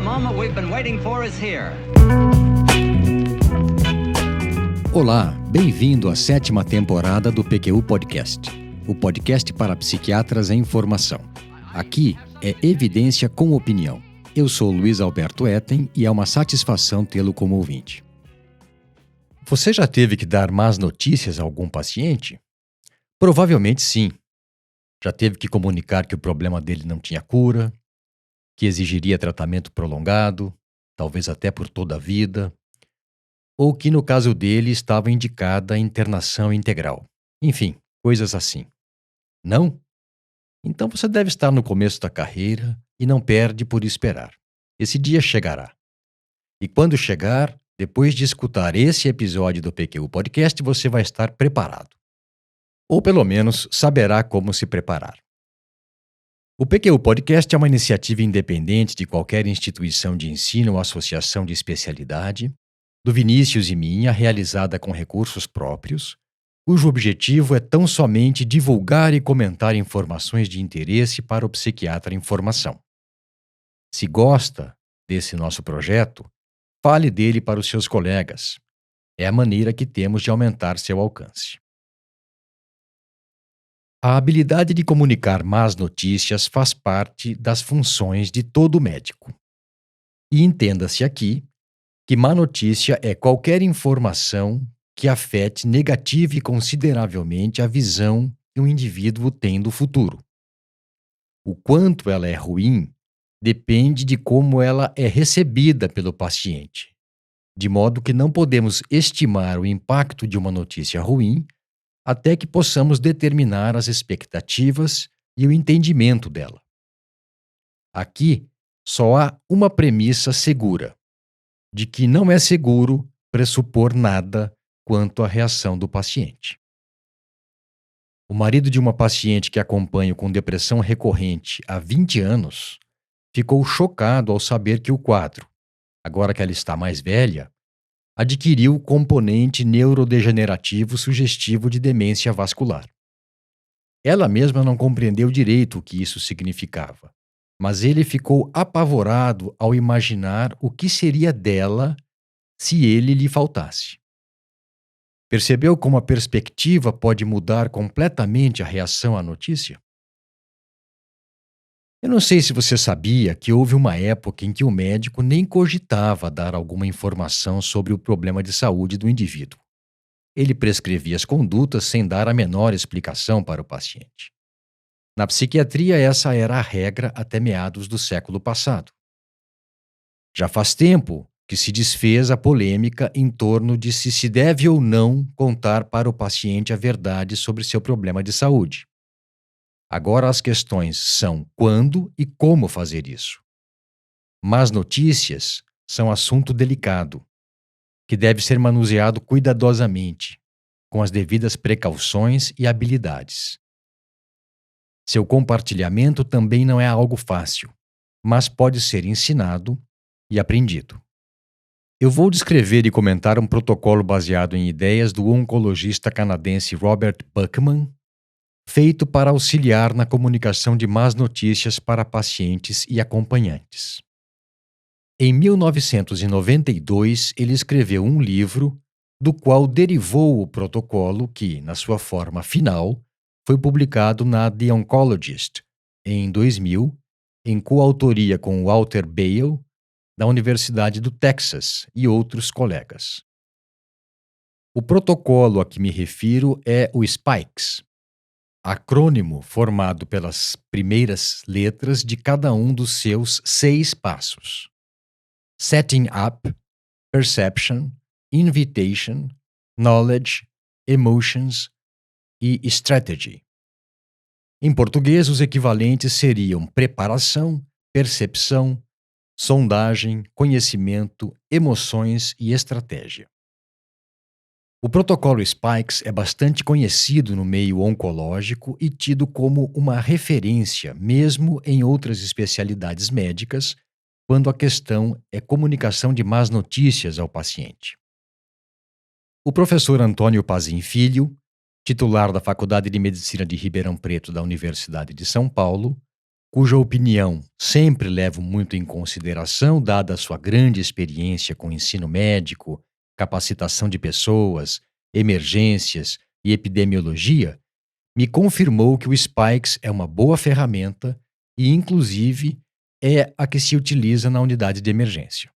moment we've been waiting for is here. Olá, bem-vindo à 7ª temporada do PQU Podcast, o podcast para psiquiatras em formação. Aqui é evidência com opinião. Eu sou Luiz Alberto Etten e é uma satisfação tê-lo como ouvinte. Você já teve que dar más notícias a algum paciente? Provavelmente sim. Já teve que comunicar que o problema dele não tinha cura, que exigiria tratamento prolongado, talvez até por toda a vida, ou que no caso dele estava indicada internação integral. Enfim, coisas assim. Não? Então você deve estar no começo da carreira e não perde por esperar. Esse dia chegará. E quando chegar, depois de escutar esse episódio do PQU Podcast, você vai estar preparado. Ou pelo menos saberá como se preparar. O PQU Podcast é uma iniciativa independente de qualquer instituição de ensino ou associação de especialidade, do Vinícius e minha, realizada com recursos próprios, cujo objetivo é tão somente divulgar e comentar informações de interesse para o psiquiatra em formação. Se gosta desse nosso projeto, fale dele para os seus colegas. É a maneira que temos de aumentar seu alcance. A habilidade de comunicar más notícias faz parte das funções de todo médico. E entenda-se aqui que má notícia é qualquer informação que afete negativa e consideravelmente a visão que o indivíduo tem do futuro. O quanto ela é ruim depende de como ela é recebida pelo paciente, de modo que não podemos estimar o impacto de uma notícia ruim até que possamos determinar as expectativas e o entendimento dela. Aqui só há uma premissa segura, de que não é seguro pressupor nada quanto à reação do paciente. O marido de uma paciente que acompanho com depressão recorrente há 20 anos ficou chocado ao saber que o quadro, agora que ela está mais velha, adquiriu componente neurodegenerativo sugestivo de demência vascular. Ela mesma não compreendeu direito o que isso significava, mas ele ficou apavorado ao imaginar o que seria dela se ele lhe faltasse. Percebeu como a perspectiva pode mudar completamente a reação à notícia? Eu não sei se você sabia que houve uma época em que o médico nem cogitava dar alguma informação sobre o problema de saúde do indivíduo. Ele prescrevia as condutas sem dar a menor explicação para o paciente. Na psiquiatria, essa era a regra até meados do século passado. Já faz tempo que se desfez a polêmica em torno de se deve ou não contar para o paciente a verdade sobre seu problema de saúde. Agora as questões são quando e como fazer isso. Más notícias são assunto delicado, que deve ser manuseado cuidadosamente, com as devidas precauções e habilidades. Seu compartilhamento também não é algo fácil, mas pode ser ensinado e aprendido. Eu vou descrever e comentar um protocolo baseado em ideias do oncologista canadense Robert Buckman, feito para auxiliar na comunicação de más notícias para pacientes e acompanhantes. Em 1992, ele escreveu um livro, do qual derivou o protocolo que, na sua forma final, foi publicado na The Oncologist, em 2000, em coautoria com Walter Bale, da Universidade do Texas, e outros colegas. O protocolo a que me refiro é o SPIKES, acrônimo formado pelas primeiras letras de cada um dos seus 6 passos: Setting Up, Perception, Invitation, Knowledge, Emotions e Strategy. Em português, os equivalentes seriam preparação, percepção, sondagem, conhecimento, emoções e estratégia. O protocolo SPIKES é bastante conhecido no meio oncológico e tido como uma referência, mesmo em outras especialidades médicas, quando a questão é comunicação de más notícias ao paciente. O professor Antônio Pazin Filho, titular da Faculdade de Medicina de Ribeirão Preto da Universidade de São Paulo, cuja opinião sempre levo muito em consideração, dada a sua grande experiência com ensino médico, capacitação de pessoas, emergências e epidemiologia, me confirmou que o Spikes é uma boa ferramenta e, inclusive, é a que se utiliza na unidade de emergência.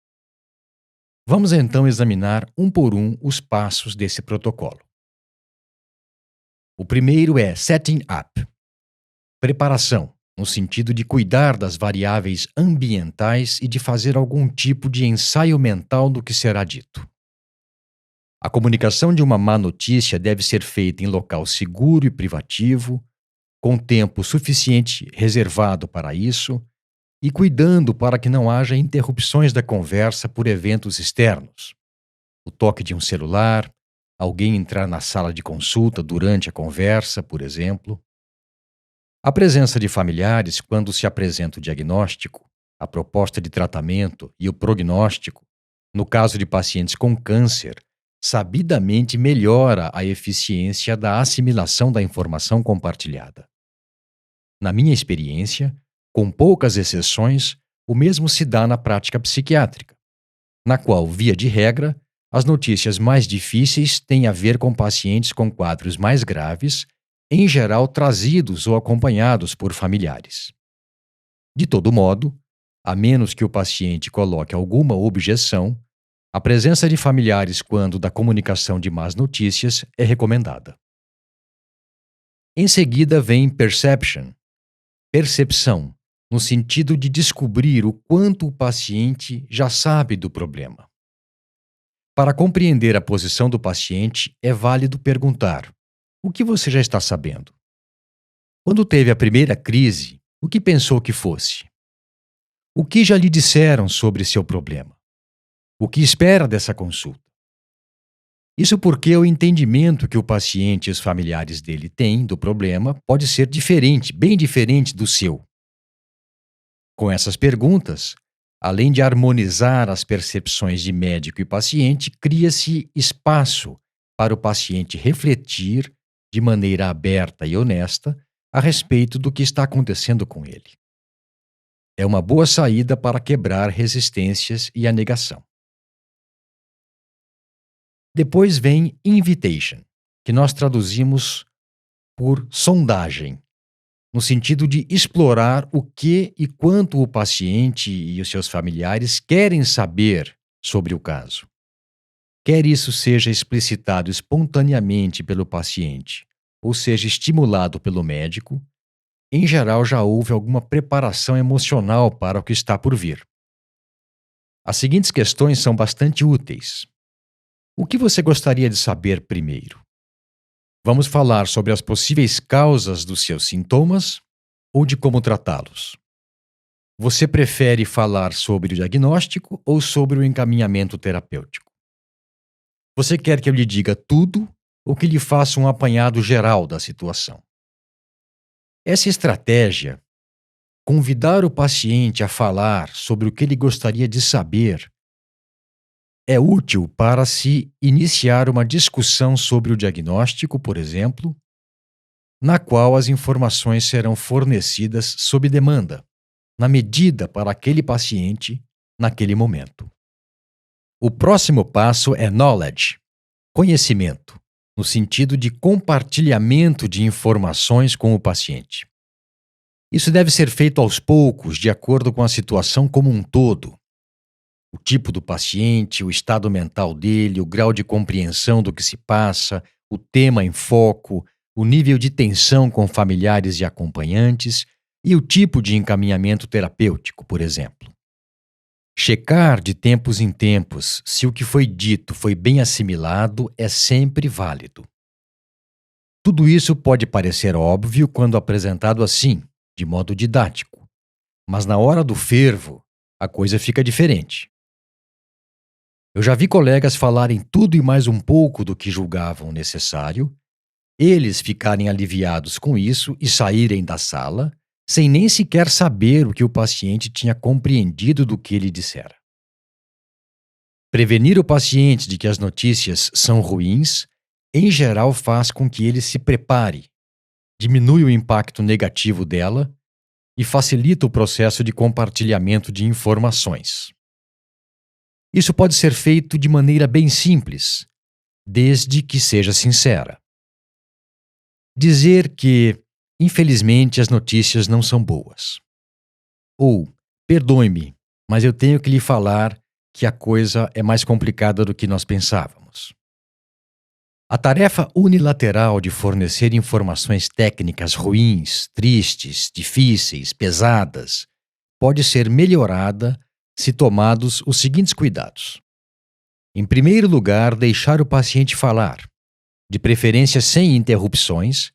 Vamos então examinar um por um os passos desse protocolo. O primeiro é Setting Up. Preparação, no sentido de cuidar das variáveis ambientais e de fazer algum tipo de ensaio mental do que será dito. A comunicação de uma má notícia deve ser feita em local seguro e privativo, com tempo suficiente reservado para isso e cuidando para que não haja interrupções da conversa por eventos externos. O toque de um celular, alguém entrar na sala de consulta durante a conversa, por exemplo. A presença de familiares quando se apresenta o diagnóstico, a proposta de tratamento e o prognóstico, no caso de pacientes com câncer, sabidamente melhora a eficiência da assimilação da informação compartilhada. Na minha experiência, com poucas exceções, o mesmo se dá na prática psiquiátrica, na qual, via de regra, as notícias mais difíceis têm a ver com pacientes com quadros mais graves, em geral trazidos ou acompanhados por familiares. De todo modo, a menos que o paciente coloque alguma objeção, a presença de familiares quando da comunicação de más notícias é recomendada. Em seguida vem percepção, no sentido de descobrir o quanto o paciente já sabe do problema. Para compreender a posição do paciente, é válido perguntar: o que você já está sabendo? Quando teve a primeira crise, o que pensou que fosse? O que já lhe disseram sobre seu problema? O que espera dessa consulta? Isso porque o entendimento que o paciente e os familiares dele têm do problema pode ser diferente, bem diferente do seu. Com essas perguntas, além de harmonizar as percepções de médico e paciente, cria-se espaço para o paciente refletir de maneira aberta e honesta a respeito do que está acontecendo com ele. É uma boa saída para quebrar resistências e a negação. Depois vem invitation, que nós traduzimos por sondagem, no sentido de explorar o que e quanto o paciente e os seus familiares querem saber sobre o caso. Quer isso seja explicitado espontaneamente pelo paciente, ou seja estimulado pelo médico, em geral já houve alguma preparação emocional para o que está por vir. As seguintes questões são bastante úteis. O que você gostaria de saber primeiro? Vamos falar sobre as possíveis causas dos seus sintomas ou de como tratá-los? Você prefere falar sobre o diagnóstico ou sobre o encaminhamento terapêutico? Você quer que eu lhe diga tudo ou que lhe faça um apanhado geral da situação? Essa estratégia, convidar o paciente a falar sobre o que ele gostaria de saber, é útil para se iniciar uma discussão sobre o diagnóstico, por exemplo, na qual as informações serão fornecidas sob demanda, na medida para aquele paciente, naquele momento. O próximo passo é knowledge, conhecimento, no sentido de compartilhamento de informações com o paciente. Isso deve ser feito aos poucos, de acordo com a situação como um todo. O tipo do paciente, o estado mental dele, o grau de compreensão do que se passa, o tema em foco, o nível de tensão com familiares e acompanhantes e o tipo de encaminhamento terapêutico, por exemplo. Checar de tempos em tempos se o que foi dito foi bem assimilado é sempre válido. Tudo isso pode parecer óbvio quando apresentado assim, de modo didático, mas na hora do fervo, a coisa fica diferente. Eu já vi colegas falarem tudo e mais um pouco do que julgavam necessário, eles ficarem aliviados com isso e saírem da sala, sem nem sequer saber o que o paciente tinha compreendido do que ele dissera. Prevenir o paciente de que as notícias são ruins, em geral faz com que ele se prepare, diminui o impacto negativo dela e facilita o processo de compartilhamento de informações. Isso pode ser feito de maneira bem simples, desde que seja sincera. Dizer que, infelizmente, as notícias não são boas. Ou, perdoe-me, mas eu tenho que lhe falar que a coisa é mais complicada do que nós pensávamos. A tarefa unilateral de fornecer informações técnicas ruins, tristes, difíceis, pesadas, pode ser melhorada se tomados os seguintes cuidados. Em primeiro lugar, deixar o paciente falar, de preferência sem interrupções,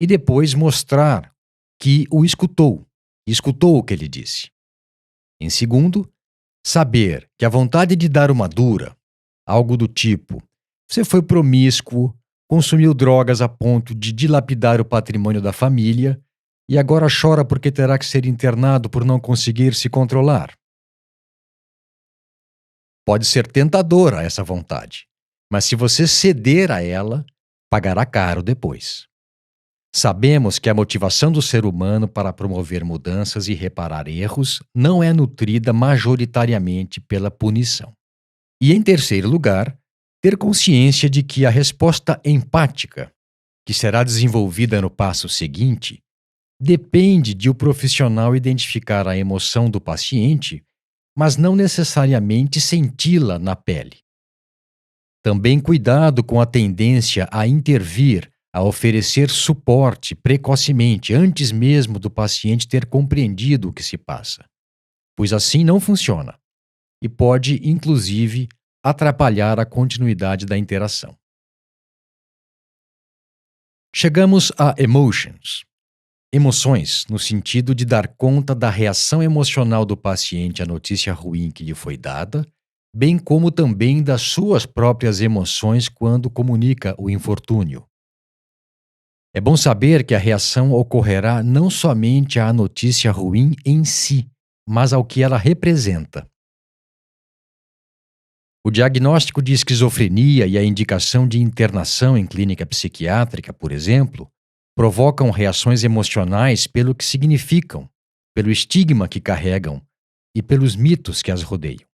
e depois mostrar que o escutou o que ele disse. Em segundo, saber que a vontade de dar uma dura, algo do tipo: você foi promíscuo, consumiu drogas a ponto de dilapidar o patrimônio da família e agora chora porque terá que ser internado por não conseguir se controlar. Pode ser tentadora essa vontade, mas se você ceder a ela, pagará caro depois. Sabemos que a motivação do ser humano para promover mudanças e reparar erros não é nutrida majoritariamente pela punição. E, em terceiro lugar, ter consciência de que a resposta empática, que será desenvolvida no passo seguinte, depende de o profissional identificar a emoção do paciente, mas não necessariamente senti-la na pele. Também cuidado com a tendência a intervir, a oferecer suporte precocemente, antes mesmo do paciente ter compreendido o que se passa, pois assim não funciona e pode, inclusive, atrapalhar a continuidade da interação. Chegamos a emotions. Emoções, no sentido de dar conta da reação emocional do paciente à notícia ruim que lhe foi dada, bem como também das suas próprias emoções quando comunica o infortúnio. É bom saber que a reação ocorrerá não somente à notícia ruim em si, mas ao que ela representa. O diagnóstico de esquizofrenia e a indicação de internação em clínica psiquiátrica, por exemplo, provocam reações emocionais pelo que significam, pelo estigma que carregam e pelos mitos que as rodeiam.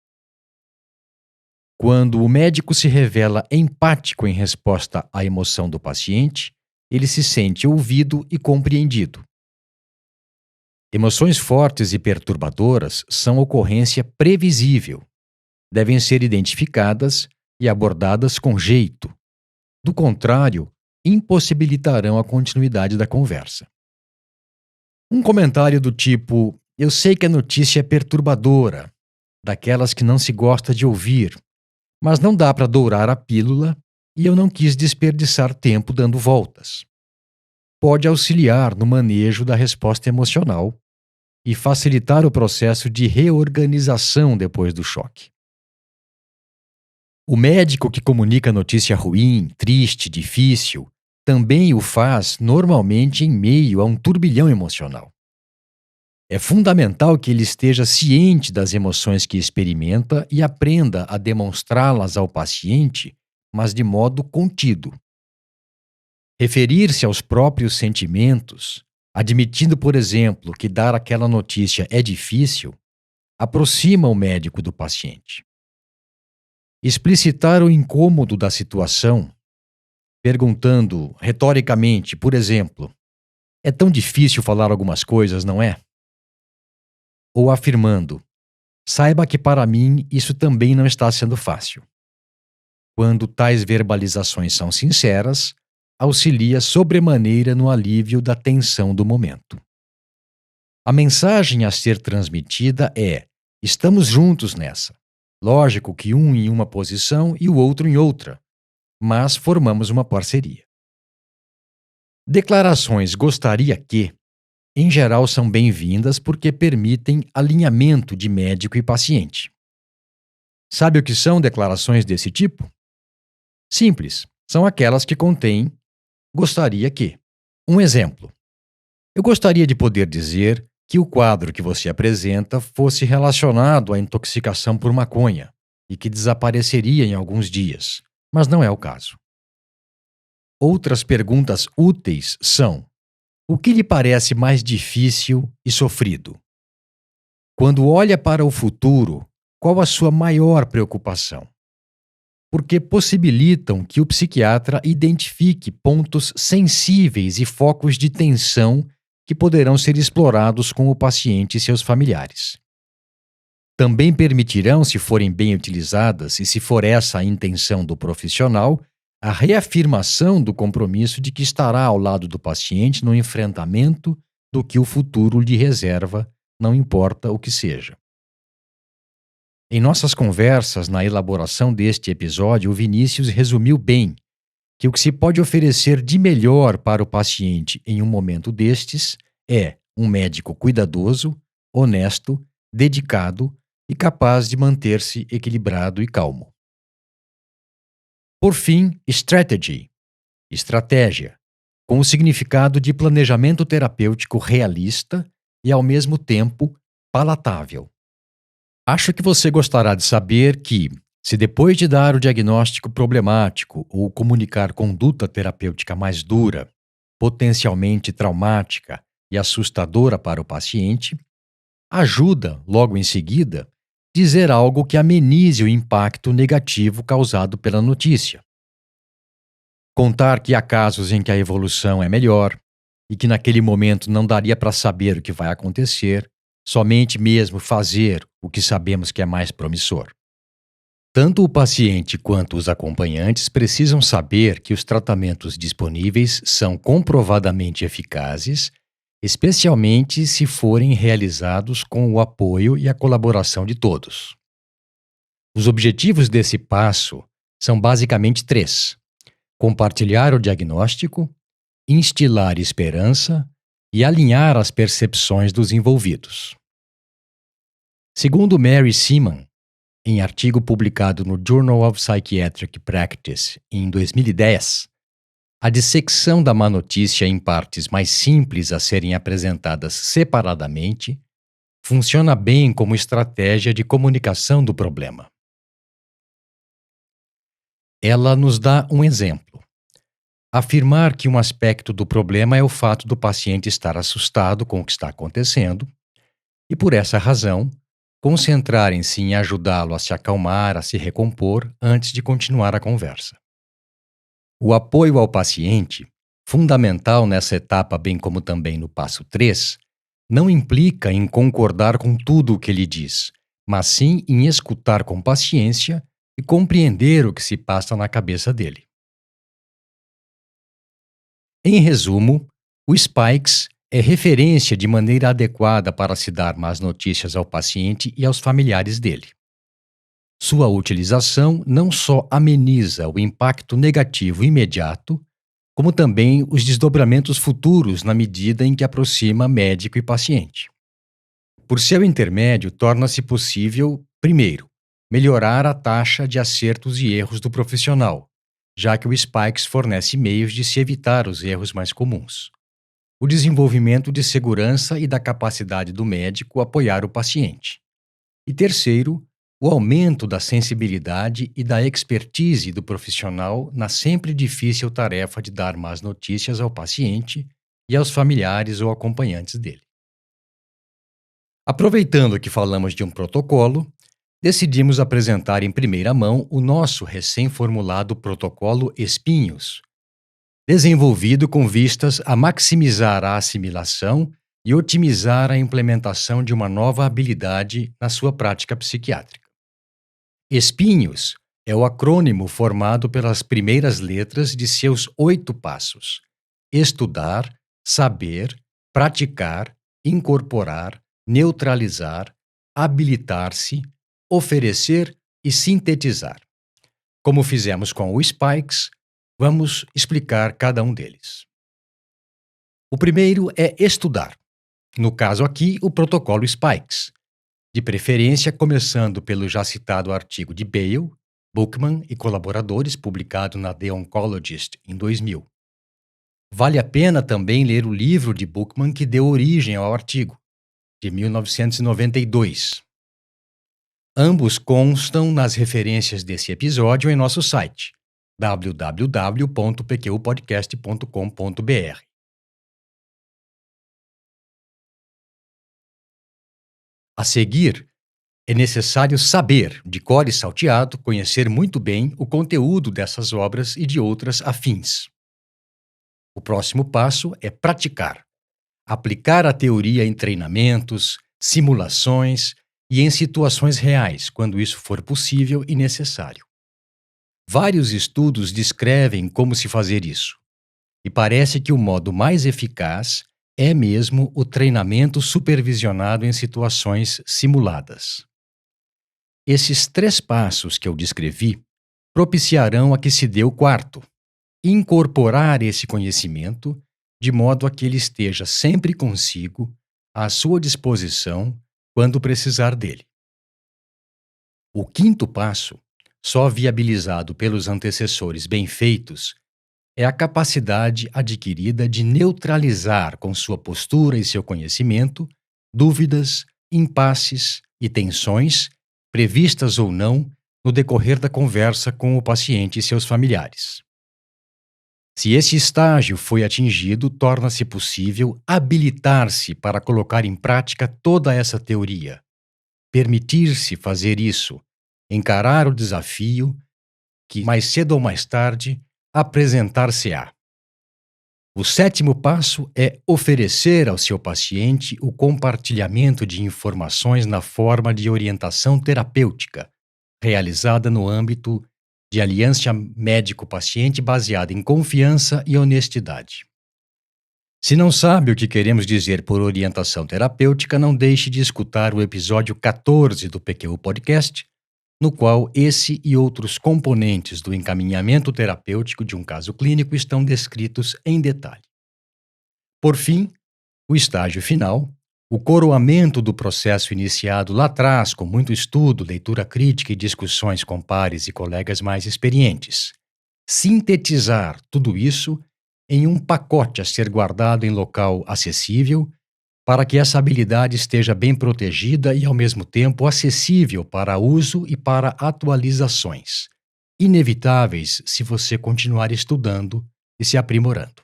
Quando o médico se revela empático em resposta à emoção do paciente, ele se sente ouvido e compreendido. Emoções fortes e perturbadoras são ocorrência previsível. Devem ser identificadas e abordadas com jeito. Do contrário, impossibilitarão a continuidade da conversa. Um comentário do tipo: eu sei que a notícia é perturbadora, daquelas que não se gosta de ouvir, mas não dá para dourar a pílula e eu não quis desperdiçar tempo dando voltas. Pode auxiliar no manejo da resposta emocional e facilitar o processo de reorganização depois do choque. O médico que comunica notícia ruim, triste, difícil, também o faz normalmente em meio a um turbilhão emocional. É fundamental que ele esteja ciente das emoções que experimenta e aprenda a demonstrá-las ao paciente, mas de modo contido. Referir-se aos próprios sentimentos, admitindo, por exemplo, que dar aquela notícia é difícil, aproxima o médico do paciente. Explicitar o incômodo da situação, perguntando retoricamente, por exemplo: é tão difícil falar algumas coisas, não é? Ou afirmando: saiba que para mim isso também não está sendo fácil. Quando tais verbalizações são sinceras, auxilia sobremaneira no alívio da tensão do momento. A mensagem a ser transmitida é: estamos juntos nessa. Lógico que um em uma posição e o outro em outra, mas formamos uma parceria. Declarações gostaria que, em geral, são bem-vindas porque permitem alinhamento de médico e paciente. Sabe o que são declarações desse tipo? Simples, são aquelas que contêm gostaria que. Um exemplo: eu gostaria de poder dizer que o quadro que você apresenta fosse relacionado à intoxicação por maconha e que desapareceria em alguns dias, mas não é o caso. Outras perguntas úteis são: O que lhe parece mais difícil e sofrido? Quando olha para o futuro, qual a sua maior preocupação? Porque possibilitam que o psiquiatra identifique pontos sensíveis e focos de tensão que poderão ser explorados com o paciente e seus familiares. Também permitirão, se forem bem utilizadas e se for essa a intenção do profissional, a reafirmação do compromisso de que estará ao lado do paciente no enfrentamento do que o futuro lhe reserva, não importa o que seja. Em nossas conversas na elaboração deste episódio, o Vinícius resumiu bem que o que se pode oferecer de melhor para o paciente em um momento destes é um médico cuidadoso, honesto, dedicado e capaz de manter-se equilibrado e calmo. Por fim, strategy, estratégia, com o significado de planejamento terapêutico realista e, ao mesmo tempo, palatável. Acho que você gostará de saber que, se depois de dar o diagnóstico problemático ou comunicar conduta terapêutica mais dura, potencialmente traumática e assustadora para o paciente, ajuda, logo em seguida, dizer algo que amenize o impacto negativo causado pela notícia. Contar que há casos em que a evolução é melhor e que naquele momento não daria para saber o que vai acontecer, somente mesmo fazer o que sabemos que é mais promissor. Tanto o paciente quanto os acompanhantes precisam saber que os tratamentos disponíveis são comprovadamente eficazes, especialmente se forem realizados com o apoio e a colaboração de todos. Os objetivos desse passo são basicamente 3: compartilhar o diagnóstico, instilar esperança e alinhar as percepções dos envolvidos. Segundo Mary Seaman, em artigo publicado no Journal of Psychiatric Practice em 2010, a dissecção da má notícia em partes mais simples a serem apresentadas separadamente funciona bem como estratégia de comunicação do problema. Ela nos dá um exemplo. Afirmar que um aspecto do problema é o fato do paciente estar assustado com o que está acontecendo e, por essa razão, concentrarem-se em ajudá-lo a se acalmar, a se recompor antes de continuar a conversa. O apoio ao paciente, fundamental nessa etapa bem como também no passo 3, não implica em concordar com tudo o que ele diz, mas sim em escutar com paciência e compreender o que se passa na cabeça dele. Em resumo, o Spikes é referência de maneira adequada para se dar más notícias ao paciente e aos familiares dele. Sua utilização não só ameniza o impacto negativo imediato, como também os desdobramentos futuros na medida em que aproxima médico e paciente. Por seu intermédio, torna-se possível, primeiro, melhorar a taxa de acertos e erros do profissional, já que o Spikes fornece meios de se evitar os erros mais comuns. O desenvolvimento de segurança e da capacidade do médico apoiar o paciente. E terceiro, o aumento da sensibilidade e da expertise do profissional na sempre difícil tarefa de dar más notícias ao paciente e aos familiares ou acompanhantes dele. Aproveitando que falamos de um protocolo, decidimos apresentar em primeira mão o nosso recém-formulado protocolo Espinhos, desenvolvido com vistas a maximizar a assimilação e otimizar a implementação de uma nova habilidade na sua prática psiquiátrica. Espinhos é o acrônimo formado pelas primeiras letras de seus 8 passos: estudar, saber, praticar, incorporar, neutralizar, habilitar-se, oferecer e sintetizar. Como fizemos com o Spikes, vamos explicar cada um deles. O primeiro é estudar. No caso aqui, o protocolo Spikes, de preferência começando pelo já citado artigo de Bale, Bookman e colaboradores, publicado na The Oncologist em 2000. Vale a pena também ler o livro de Bookman que deu origem ao artigo, de 1992. Ambos constam nas referências desse episódio em nosso site, www.pqpodcast.com.br. A seguir, é necessário saber, de cor e salteado, conhecer muito bem o conteúdo dessas obras e de outras afins. O próximo passo é praticar. Aplicar a teoria em treinamentos, simulações e em situações reais, quando isso for possível e necessário. Vários estudos descrevem como se fazer isso, e parece que o modo mais eficaz é mesmo o treinamento supervisionado em situações simuladas. Esses 3 passos que eu descrevi propiciarão a que se dê o quarto: incorporar esse conhecimento de modo a que ele esteja sempre consigo, à sua disposição, quando precisar dele. O 5º passo, só viabilizado pelos antecessores bem feitos, é a capacidade adquirida de neutralizar com sua postura e seu conhecimento dúvidas, impasses e tensões, previstas ou não, no decorrer da conversa com o paciente e seus familiares. Se esse estágio foi atingido, torna-se possível habilitar-se para colocar em prática toda essa teoria, permitir-se fazer isso, encarar o desafio que, mais cedo ou mais tarde, apresentar-se-á. O 7º passo é oferecer ao seu paciente o compartilhamento de informações na forma de orientação terapêutica, realizada no âmbito de aliança médico-paciente baseada em confiança e honestidade. Se não sabe o que queremos dizer por orientação terapêutica, não deixe de escutar o episódio 14 do PQU Podcast, no qual esse e outros componentes do encaminhamento terapêutico de um caso clínico estão descritos em detalhe. Por fim, o estágio final, o coroamento do processo iniciado lá atrás com muito estudo, leitura crítica e discussões com pares e colegas mais experientes. Sintetizar tudo isso em um pacote a ser guardado em local acessível, para que essa habilidade esteja bem protegida e, ao mesmo tempo, acessível para uso e para atualizações, inevitáveis se você continuar estudando e se aprimorando.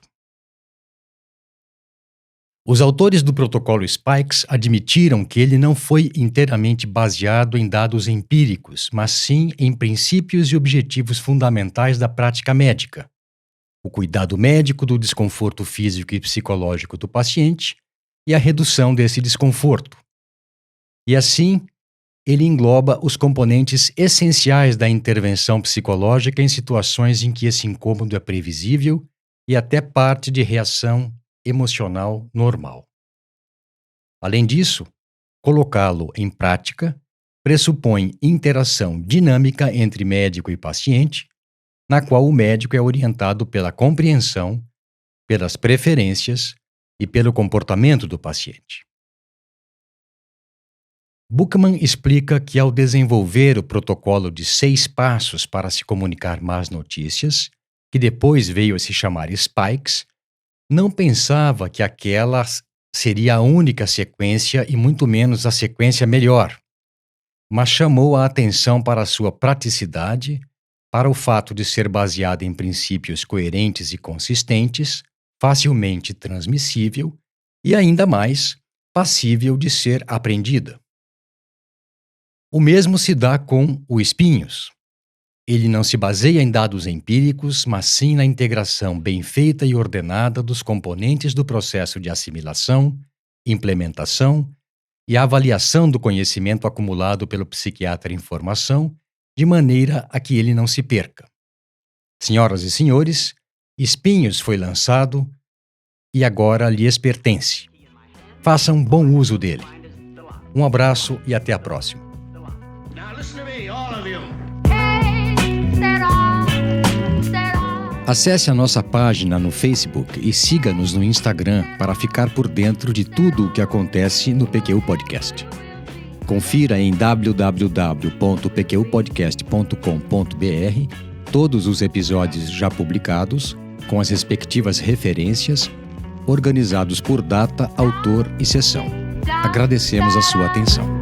Os autores do protocolo Spikes admitiram que ele não foi inteiramente baseado em dados empíricos, mas sim em princípios e objetivos fundamentais da prática médica: o cuidado médico do desconforto físico e psicológico do paciente e a redução desse desconforto. E assim, ele engloba os componentes essenciais da intervenção psicológica em situações em que esse incômodo é previsível e até parte de reação emocional normal. Além disso, colocá-lo em prática pressupõe interação dinâmica entre médico e paciente, na qual o médico é orientado pela compreensão, pelas preferências e pelo comportamento do paciente. Buchman explica que, ao desenvolver o protocolo de 6 passos para se comunicar más notícias, que depois veio a se chamar Spikes, não pensava que aquela seria a única sequência e muito menos a sequência melhor, mas chamou a atenção para a sua praticidade, para o fato de ser baseada em princípios coerentes e consistentes, facilmente transmissível e, ainda mais, passível de ser aprendida. O mesmo se dá com o Espinhos. Ele não se baseia em dados empíricos, mas sim na integração bem feita e ordenada dos componentes do processo de assimilação, implementação e avaliação do conhecimento acumulado pelo psiquiatra em formação, de maneira a que ele não se perca. Senhoras e senhores, Espinhos foi lançado e agora lhes pertence. Façam bom uso dele. Um abraço e até a próxima. Acesse a nossa página no Facebook e siga-nos no Instagram para ficar por dentro de tudo o que acontece no PQU Podcast. Confira em www.pqpodcast.com.br todos os episódios já publicados, com as respectivas referências, organizados por data, autor e sessão. Agradecemos a sua atenção.